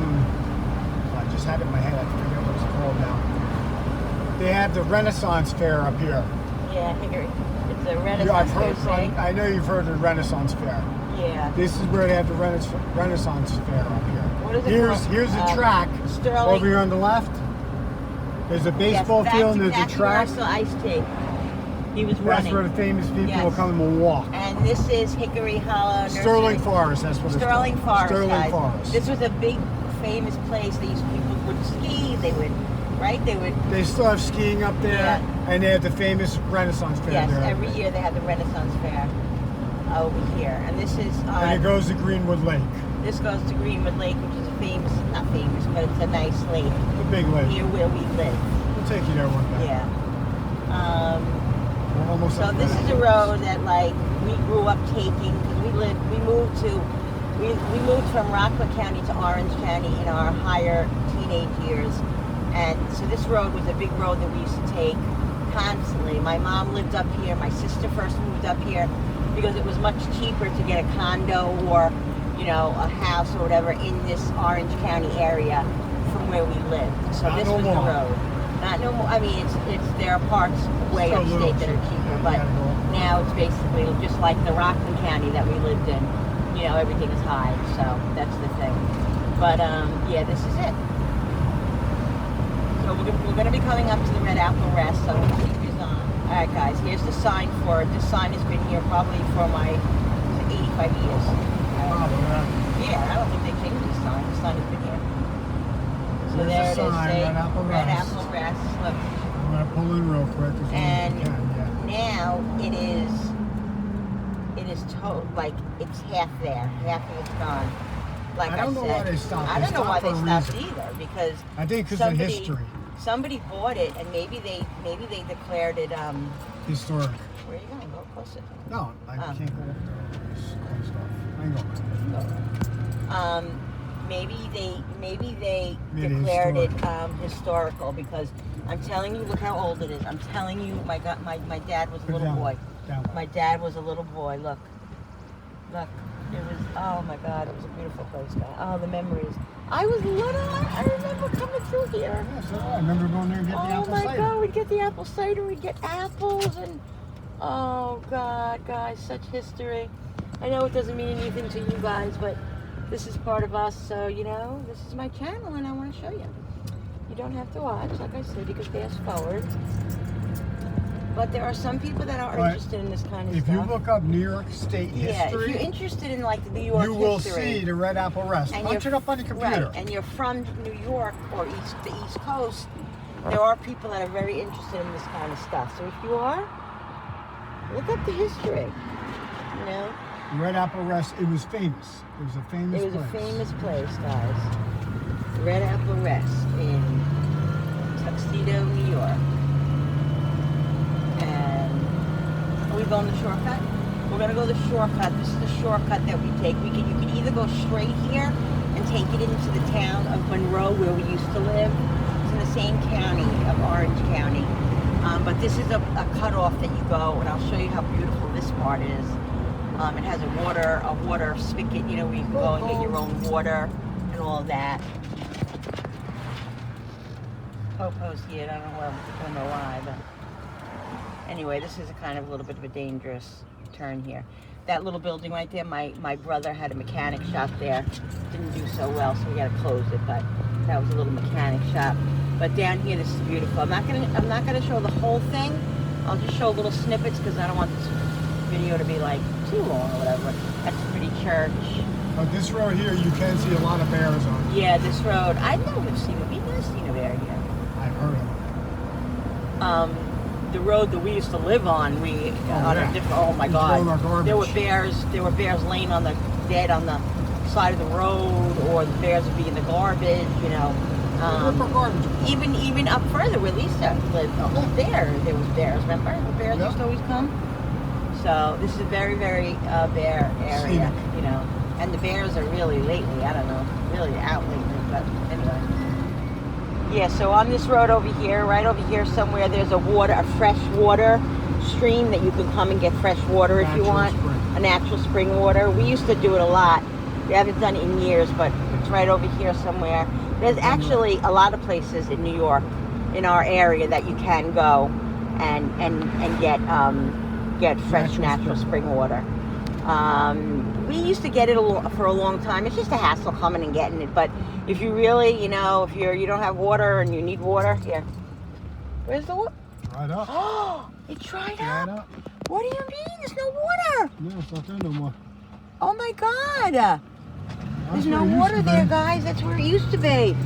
just had it in my head, I forget what it's called now. They have the Renaissance Fair up here. Yeah, it's a Renaissance Fair. I know you've heard of the Renaissance Fair. Yeah. This is where they have the Renaissance Fair up here. What is it Here's a track over here on the left. There's a baseball field and there's a track. That's Ice-T. He was running. That's where the famous people will come and walk. And this is Hickory Hollow Nursery. Sterling Forest, that's what it's called. Sterling Forest, Sterling guys. Forest. This was a big, famous place. People would ski. They would, right? They would. They still have skiing up there, Yeah. and they have the famous Renaissance Fair Yes, there. every year they have the Renaissance Fair over here, and this is. And it goes to Greenwood Lake. This goes to Greenwood Lake, which is a famous, not famous, but it's a nice lake. It's a big lake. Here where we live. We'll take you there one day. Yeah. We're almost So up this there. is a road that like we grew up taking because we moved from Rockland County to Orange County in our higher teenage years, and so this road was a big road that we used to take constantly. My mom lived up here. My sister first moved up here because it was much cheaper to get a condo or a house or whatever in this Orange County area from where we lived. So Not this no was more. the road. Not no more. I mean, it's there are parts way Still a little upstate that are cheaper, cheaper. but You gotta go. now it's basically just like the Rockland County that we lived in. Everything is high, so that's the thing. But yeah, this is it. So we're going to be coming up to the Red Apple Rest. So we'll keep this on. All right, guys. Here's the sign for it. This sign has been here probably for my 85 years. Yeah, I don't think they changed this sign. The sign has been here. So There's there the it is. sign, See? Red Apple Red Rest. Apple Rest. Look. I'm going to pull in real quick. As And you can, now it is like it's half there, half of it's gone. Like I don't know why said, they stopped. I don't know why they for a stopped reason. either because I think because of history. Somebody bought it and maybe they declared it Historic. Where are you going? Go closer. No, I can't go up there. It's closed off. I ain't going. Maybe they Made it declared it historical because I'm telling you, look how old it is. I'm telling you, my dad was a little boy. My dad was a little boy. Look. It was, oh my God, it was a beautiful place, guys. Oh, the memories. I was little. I remember coming through here. Yeah, so I remember going there and getting the apple cider. Oh my God, we'd get the apple cider, we'd get apples, and oh God, guys, such history. I know it doesn't mean anything to you guys, but this is part of us, so this is my channel and I want to show you. You don't have to watch, like I said, you can fast forward. But there are some people that are interested in this kind of if stuff. you look up New York State history, if you're interested in like the New York you will history, see the Red Apple Rest. Punch it up on your computer. right, and you're from New York or the East Coast, there are people that are very interested in this kind of stuff. So if you are, look up the history. Red Apple Rest, it was famous. It was a famous place. It was a famous place, guys. Red Apple Rest in Tuxedo, New York. Are we going the shortcut? We're going to go the shortcut. This is the shortcut that we take. You can either go straight here and take it into the town of Monroe where we used to live. It's in the same county of Orange County. But this is a cutoff that you go, and I'll show you how beautiful this part is. It has a water spigot, where you can go and get your own water and all of that. Popo's here. I don't know why, but anyway, this is a little bit of a dangerous turn here. That little building right there, my brother had a mechanic shop there. Didn't do so well, so we got to close it. But that was a little mechanic shop. But down here, this is beautiful. I'm not gonna show the whole thing. I'll just show little snippets because I don't want this video to be like too long or whatever. That's a pretty church. But this road here, you can see a lot of bears on it. Yeah, this road. I know we've seen it. We've never seen a bear here. I've heard of it. The road that we used to live on, a different. Oh my God! There were bears. There were bears laying dead on the side of the road, or the bears would be in the garbage. Even up further where Lisa lived, up there was bears. Remember, the bears used to always come. So this is a very, very bear area, And the bears are really lately. I don't know, really out lately. But anyway. Yeah, so on this road over here, right over here somewhere, there's a fresh water stream that you can come and get fresh water if you want. A natural spring water. We used to do it a lot. We haven't done it in years, but it's right over here somewhere. There's actually a lot of places in New York, in our area, that you can go and get fresh natural spring water. We used to get it for a long time. It's just a hassle coming and getting it. But if you really, if you don't have water and you need water, here. Where's the water? Dried up. Oh, it dried up. What do you mean? There's no water. No, it's not there no more. Oh my God. There's no water there, guys. That's where it used to be.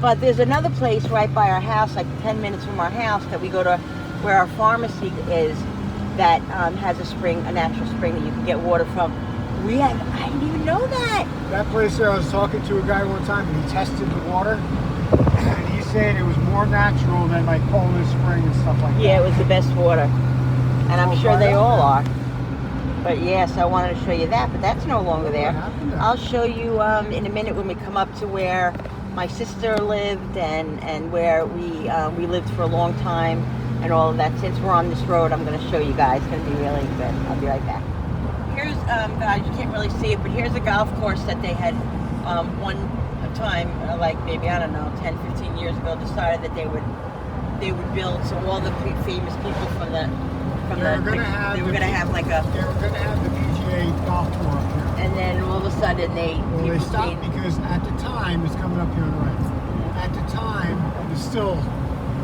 But there's another place right by our house, like 10 minutes from our house, that we go to where our pharmacy is, that has a spring, a natural spring that you can get water from. I didn't even know that. That place there, I was talking to a guy one time, and he tested the water, and he said it was more natural than like Poland Spring and stuff like that. Yeah, it was the best water. And I'm sure they all are. But yes, I wanted to show you that, but that's no longer there. I'll show you in a minute when we come up to where my sister lived and where we lived for a long time and all of that. Since we're on this road, I'm going to show you guys. It's going to be really good. I'll be right back. Here's, guys, you can't really see it, but here's a golf course that they had one time, like maybe, I don't know, 10, 15 years ago, decided that they would build, so all the famous people from the they were gonna have the PGA golf tour up here. And then all of a sudden they stopped because at the time, it's coming up here on the right. At the time, it was still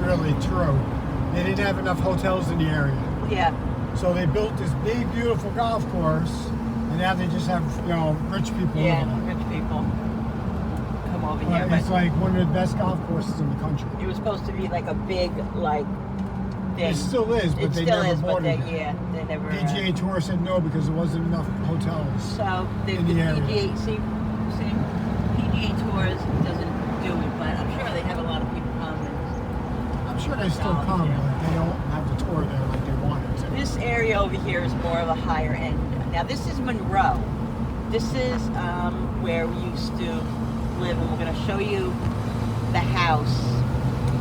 really true. They didn't have enough hotels in the area. Yeah. So they built this big, beautiful golf course, and now they just have, rich people. Yeah, rich people come over here. It's like one of the best golf courses in the country. It was supposed to be like a big, like, thing. It still is, but they never boarded it. Yeah, they never. PGA Tour said no because there wasn't enough hotels. So the PGA, PGA Tours doesn't do it, but I'm sure they have a lot of people come. I'm sure they still come, but they don't have the tour there like they wanted to. This area over here is more of a higher end. Now this is Monroe. This is where we used to live, and we're going to show you the house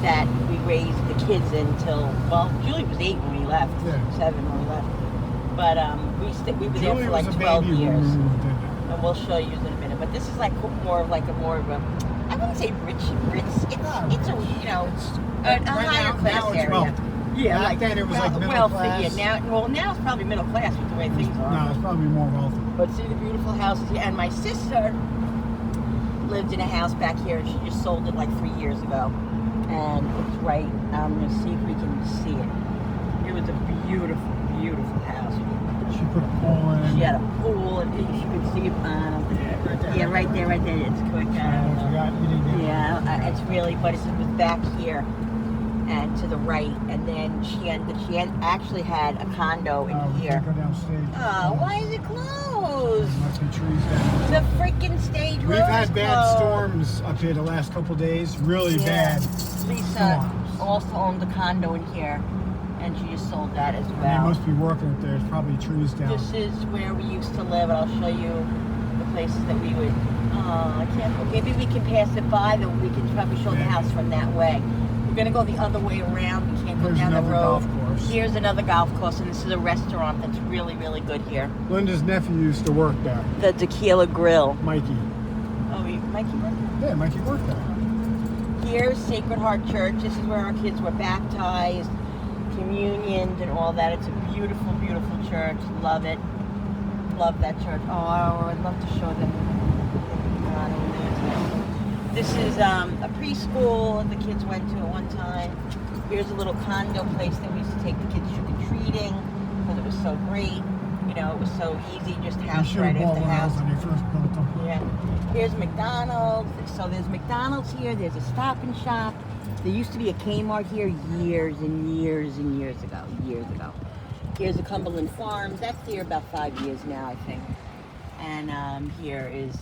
that we raised the kids in till, well, Julie was 8 when we left, 7 when we left. But we were there for like 12 years. And we'll show you in a minute. But this is like more of a, I wouldn't say rich. It's a, a higher class area. Wealthy. Yeah, back then it was like middle wealthy. class. Yeah, now it's probably middle class with the way things are. No, it's probably more wealthy. But see the beautiful houses here. And my sister lived in a house back here, and she just sold it like 3 years ago. And it's right, I'm going to see if we can see it. It was a beautiful, beautiful house. She put a pool in. She had a pool, and you could see it. Right there. Yeah, right there. It's quick. It's really, but it was back here and to the right. And then she actually had a condo in here. Go downstage. Oh, why is it closed? There must be trees down. The freaking stage road. We've had bad storms up here the last couple of days. Really bad. Lisa also owned a condo in here, and she just sold that as well. They must be working up there. There's probably trees down. This is where we used to live. I'll show you the places that we would. I can't. Maybe we can pass it by. Though we can probably show the house from that way. We're gonna go the other way around. We can't go down the road. Golf course. Here's another golf course, and this is a restaurant that's really, really good here. Linda's nephew used to work there. The Tequila Grill. Mikey. Oh, Mikey worked there? Yeah, Mikey worked there. Here's Sacred Heart Church. This is where our kids were baptized, communioned, and all that. It's a beautiful, beautiful church. Love it. Love that church. Oh, I'd love to show them. This is a preschool the kids went to at one time. Here's a little condo place that we used to take the kids trick-or-treating because it was so great. It was so easy, just house right after house. When they first built them. Yeah. Here's McDonald's. So there's McDonald's here. There's a Stop and Shop. There used to be a Kmart here years and years and years ago. Here's a Cumberland Farms. That's here about 5 years now, I think. And here is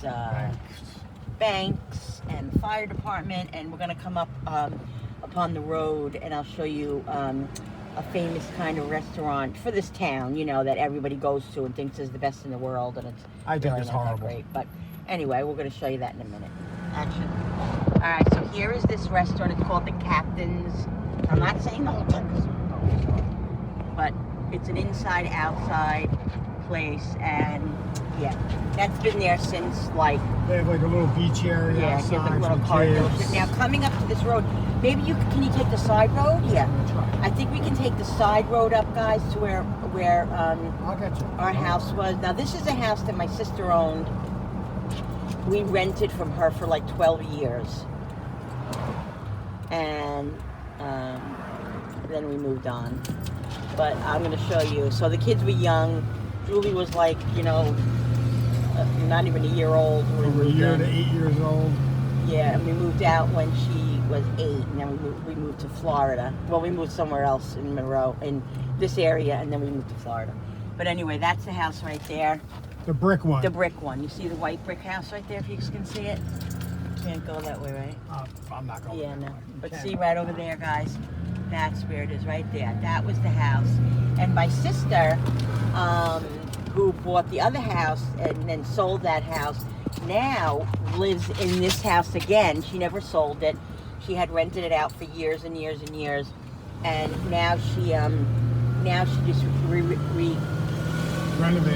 Banks and the fire department. And we're going to come up upon the road, and I'll show you a famous kind of restaurant for this town, that everybody goes to and thinks is the best in the world, and I think it's horrible. Great. But anyway, we're going to show you that in a minute. Action. All right, so here is this restaurant. It's called the Captain's. I'm not saying the whole thing, but it's an inside-outside place, and yeah, that's been there since like. They have like a little beach area. Yeah, outside like a little car dealership. Now coming up to this road, maybe can you take the side road? Yeah. I think we can take the side road up, guys, to where I'll get you. Our house was. Now this is a house that my sister owned. We rented from her for like 12 years, and then we moved on. But I'm going to show you. So the kids were young. Julie was like, not even a year old. Over a year to 8 years old. Yeah, and we moved out when she was 8, and then we moved to Florida. Well, we moved somewhere else in Monroe, in this area, and then we moved to Florida. But anyway, that's the house right there. The brick one. The brick one. You see the white brick house right there, if you can see it? Can't go that way, right? I'm not going. Yeah, no. But see right over there, guys? That's where it is, right there. That was the house. And my sister, who bought the other house and then sold that house, now lives in this house again. She never sold it. She had rented it out for years and years and years. And now she just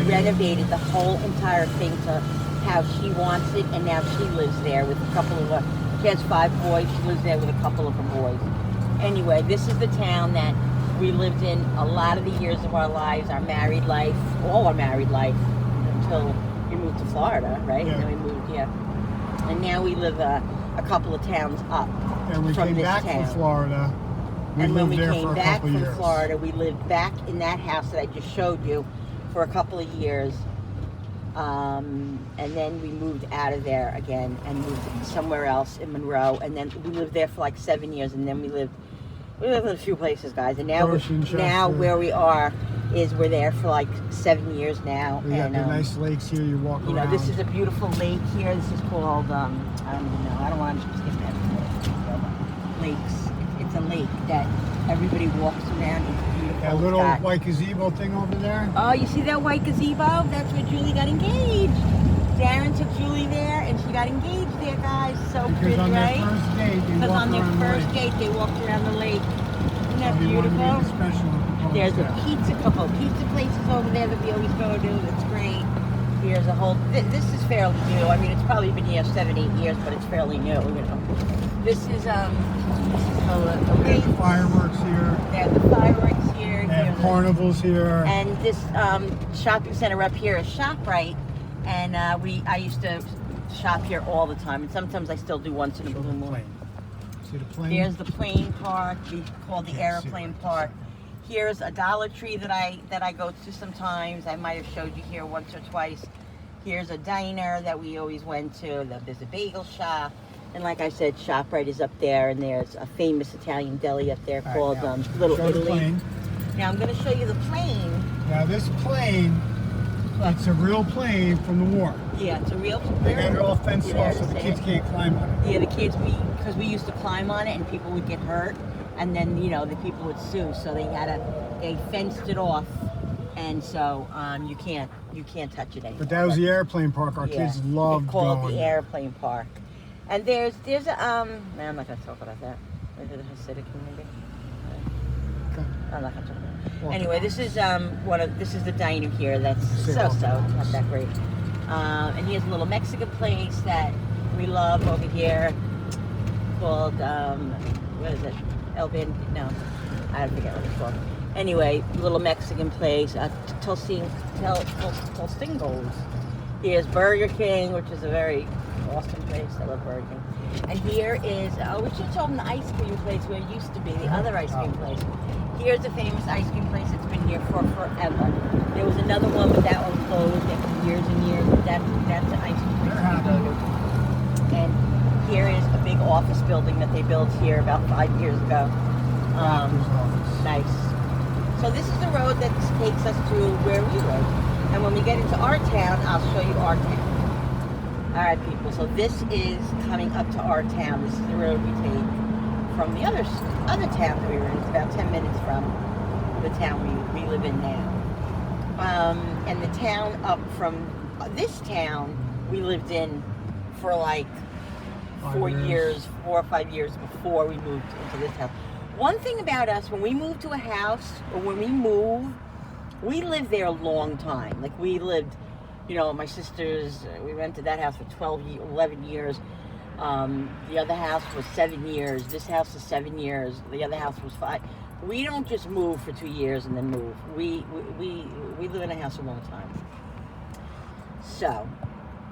renovated the whole entire thing to how she wants it, and now she lives there with a couple of she has 5 boys. She lives there with a couple of her boys. Anyway, this is the town that we lived in a lot of the years of our lives, our married life, all our married life, until we moved to Florida, right? Yeah. And then we moved here. And now we live a couple of towns up And we from came this back town. from Florida. And when we lived there came for a back couple from years. Florida, we lived back in that house that I just showed you for a couple of years. And then we moved out of there again and moved somewhere else in Monroe. And then we lived there for like 7 years. And then we lived in a few places, guys. And now, now where we are is we're there for like 7 years now. We got and the nice lakes here. You walk around. know, this is a beautiful lake here. This is called, I don't even know. I don't want to skip that. Lakes. It's a lake that everybody walks around. It's beautiful. That little white gazebo thing over there. Oh, you see that white gazebo? That's where Julie got engaged. Darren took Julie there, and she got engaged there, guys. So pretty, right? Because on their first date, they walked around the lake. Isn't that beautiful? There's a couple of pizza places over there that we always go to. That's great. Here's a whole. This is fairly new. I mean, it's probably been here 7, 8 years, but it's fairly new. You know. This is a fireworks here. They have the fireworks here. They have carnivals here. And this shopping center up here is ShopRite, and I used to shop here all the time, and sometimes I still do once in a blue moon. See the plane? Here's the plane park, called the airplane park. Here's a Dollar Tree that I go to sometimes. I might have showed you here once or twice. Here's a diner that we always went to. There's a bagel shop. And like I said, ShopRite is up there, and there's a famous Italian deli up there called Little Italy. Now I'm going to show you the plane. Now this plane, it's a real plane from the war. Yeah, it's a real plane. They got it all fenced off so the kids can't climb on it. Yeah, the kids, because we used to climb on it and people would get hurt, and then, you know, the people would sue, so they fenced it off, and so you can't touch it anymore. But that was the airplane park. Our kids loved going. They call it the airplane park. And there's a no, I'm not gonna talk about that. Is it a Hasidic maybe? Okay. I'm not gonna talk about it. Anyway, this is this is the diner here. That's so not that great. And here's a little Mexican place that we love over here called what is it? El Ben? No, I forget what it's called. Anyway, little Mexican place. Tostingos. Here's Burger King, which is a very awesome place. I love Burger King. And here is, we should show them the ice cream place where it used to be, the other ice cream place. Here's a famous ice cream place that's been here for forever. There was another one, but that one closed after years and years. That's an ice cream place to go to. And here is a big office building that they built here about 5 years ago. Nice. So this is the road that takes us to where we live. And when we get into our town, I'll show you our town. All right, people, so this is coming up to our town. This is the road we take from the other town that we were in. It's about 10 minutes from the town we live in now. And the town up from this town we lived in for like 4 or 5 years before we moved into this house. One thing about us, when we move to a house, or when we move, we live there a long time. Like we lived, you know, my sisters, we rented that house for 11 years. The other house was 7 years. This house is 7 years. The other house was 5. We don't just move for 2 years and then move. We live in a house a long time. So,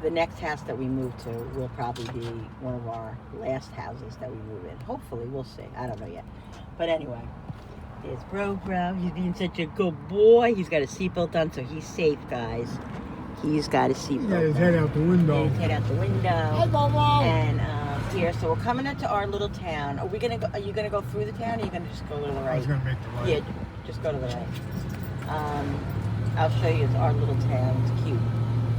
the next house that we move to will probably be one of our last houses that we move in. Hopefully, we'll see. I don't know yet. But anyway, there's Bro. He's being such a good boy. He's got a seatbelt on, so he's safe, guys. He's got a seatbelt on. He got his head out the window. His head out the window. Hi, Bobo. And here. So we're coming into our little town. Are you gonna go through the town, or are you gonna just go to the right? I was gonna make the right. Yeah, just go to the right. I'll show you our little town. It's cute.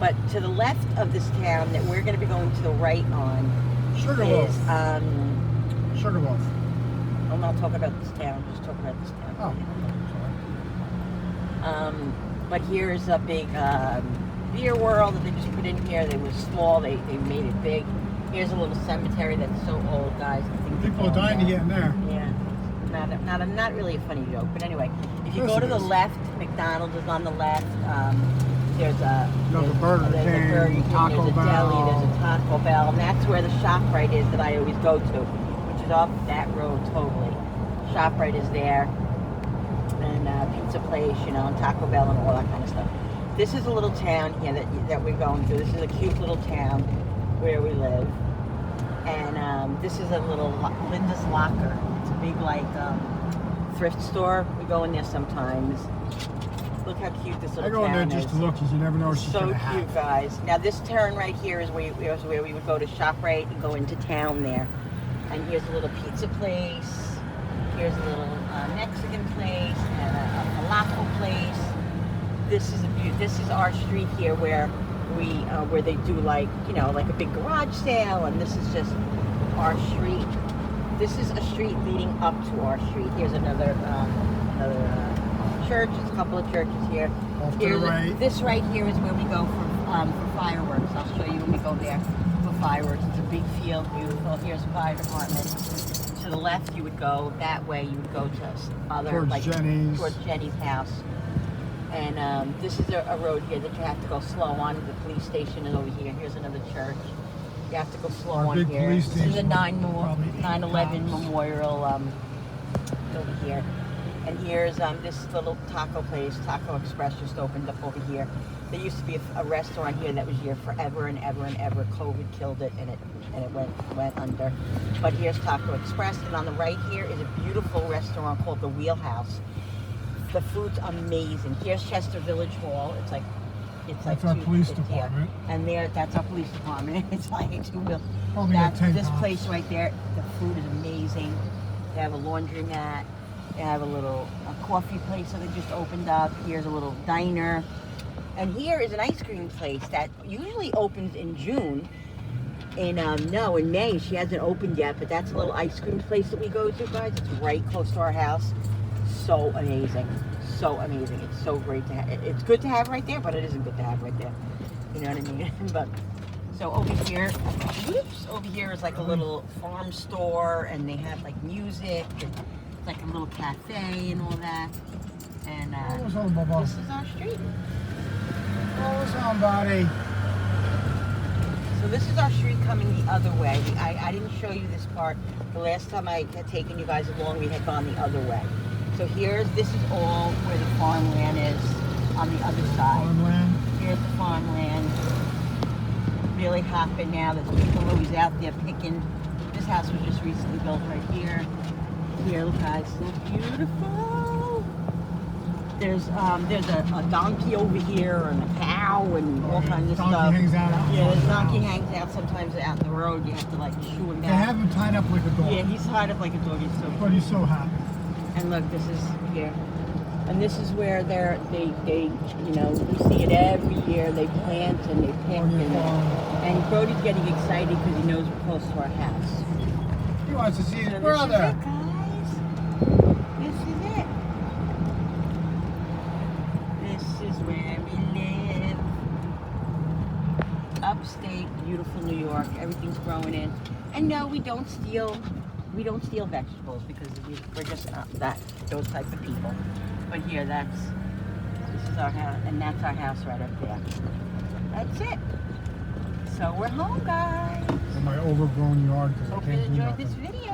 But to the left of this town that we're gonna be going to the right on Sugarloaf. is Sugarloaf. I'm not talking about this town. I'm just talking about this town. Oh, But here's a big beer world that they just put in here. It was small. They made it big. Here's a little cemetery that's so old, guys. I think people are dying to get in there. Yeah, not really a funny joke, but anyway, if you Yes, go to it the is. left, McDonald's is on the left. There's a Burger King, there's a Taco deli, Bell. there's a Taco Bell, and that's where the ShopRite is that I always go to, which is off that road totally. ShopRite is there, and pizza place, you know, and Taco Bell and all that kind of stuff. This is a little town here that we're going to. This is a cute little town where we live, and this is a little Linda's Locker. It's a big thrift store. We go in there sometimes. Look how cute this I little go in there town just is. to look because you never know what she's So gonna cute, have. guys. Now this turn right here is where we would go to ShopRite and go into town there. And here's a little pizza place. Here's a little Mexican place and a falafel place. This is our street here where where they do like a big garage sale, and this is just our street. This is a street leading up to our street. Here's another church. There's a couple of churches here. Off to the right. This right here is where we go for fireworks. I'll show you when we go there for fireworks. It's a big field, beautiful. Here's a fire department. To the left, you would go that way. You would go to Towards Jenny's. towards Jenny's house. And this is a road here that you have to go slow on. The police station is over here. Here's another church. You have to go slow Our on big here. police This is a station, probably 9/11 cops. memorial over here. And here's this little taco place, Taco Express, just opened up over here. There used to be a restaurant here that was here forever and ever and ever. COVID killed it, and it went under. But here's Taco Express, and on the right here is a beautiful restaurant called the Wheelhouse. The food's amazing. Here's Chester Village Hall. It's That's our police here. department. And that's our police department. It's like Probably got 10 this cops. place right there. The food is amazing. They have a laundromat. They have a coffee place that they just opened up. Here's a little diner. And here is an ice cream place that usually opens in June. In May. She hasn't opened yet, but that's a little ice cream place that we go to, guys. It's right close to our house. So amazing. So amazing. It's so great to have. It's good to have right there, but it isn't good to have right there. You know what I mean? But so over here is like a little farm store, and they have like music, and it's like a little cafe and all that. And What's on, Bubba? this is our street. What's on, buddy? So this is our street coming the other way. I didn't show you this part. The last time I had taken you guys along, we had gone the other way. So this is all where the farmland is on the other side. Farmland. Here's the farmland. Really hopping now. There's people always out there picking. This house was just recently built right here. Here, look guys, so beautiful. There's a donkey over here and a cow and all kinds of Donkey stuff. hangs out Yeah, front this of the donkey house. hangs out sometimes out in the road. You have to like shoo him They back. have him tied up like a dog. Yeah, he's tied up like a dog. He's so But he's so happy. And look, this is here. And this is where they we see it every year. They plant and they pick. And Brody's getting excited because he knows we're close to our house. He wants to see his So brother. This is it, guys. This is it. This is where we live. Upstate, beautiful New York. Everything's growing in. And no, we don't steal vegetables because we're just not those type of people. But here, this is our house, and that's our house right up there. That's it. So we're home, guys. In my overgrown yard because I Hope you can't do enjoyed nothing. this video.